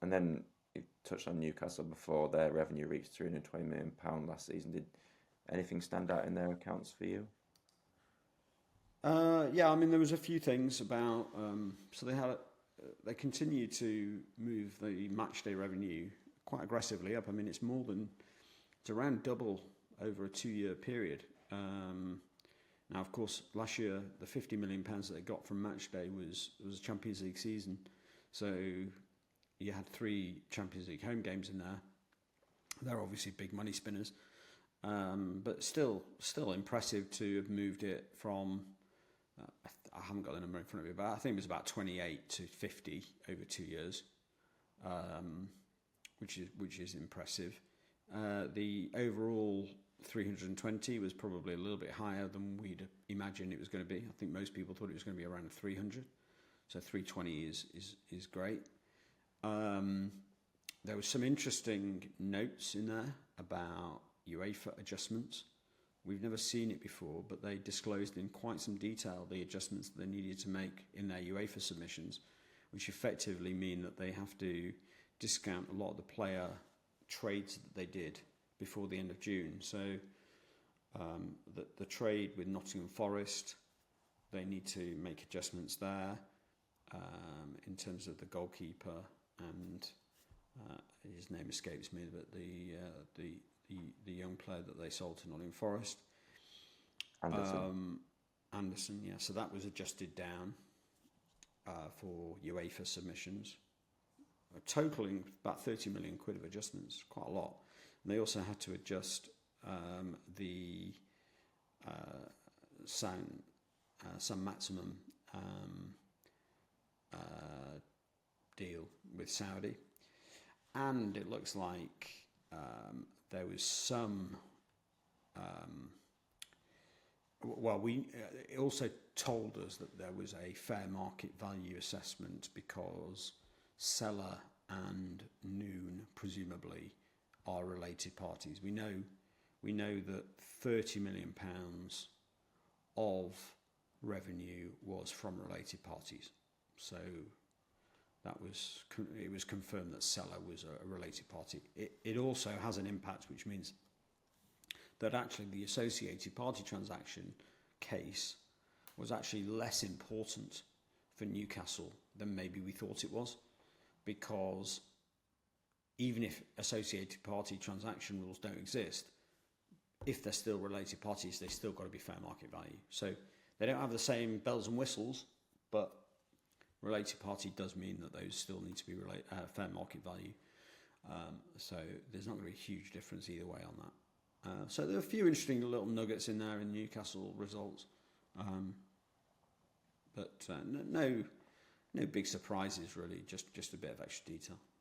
And then you touched on Newcastle before. Their revenue reached £320 million last season. Did anything stand out in their accounts for you? Yeah, I mean, there was a few things about. So they continue to move the match day revenue quite aggressively up. I mean, it's around double over a 2-year period. Now, of course, last year the £50 million that they got from match day was a Champions League season, so you had 3 Champions League home games in there. They're obviously big money spinners, but still impressive to have moved it from. I haven't got the number in front of me, but I think it was about 28 to 50 over 2 years, which is impressive. The overall 320 was probably a little bit higher than we'd imagined it was going to be. I think most people thought it was going to be around 300, so 320 is great. There was some interesting notes in there about UEFA adjustments. We've never seen it before, but they disclosed in quite some detail the adjustments that they needed to make in their UEFA submissions, which effectively mean that they have to discount a lot of the player trades that they did before the end of June. So the trade with Nottingham Forest, they need to make adjustments there in terms of the goalkeeper and his name escapes me, but the young player that they sold to Nottingham Forest. Anderson, yeah. So that was adjusted down for UEFA submissions, totaling about 30 million quid of adjustments, quite a lot. And they also had to adjust the San Maximum deal with Saudi. And it looks like there was some. It also told us that there was a fair market value assessment because Seller and Noon presumably are related parties. We know that £30 million of revenue was from related parties. So it was confirmed that Seller was a related party. It also has an impact, which means that actually the associated party transaction case was actually less important for Newcastle than maybe we thought it was, because even if associated party transaction rules don't exist, if they're still related parties, they've still got to be fair market value. So they don't have the same bells and whistles, but related party does mean that those still need to be fair market value. So there's not going to be a huge difference either way on that. So there are a few interesting little nuggets in there in Newcastle results, but no big surprises really. Just a bit of extra detail.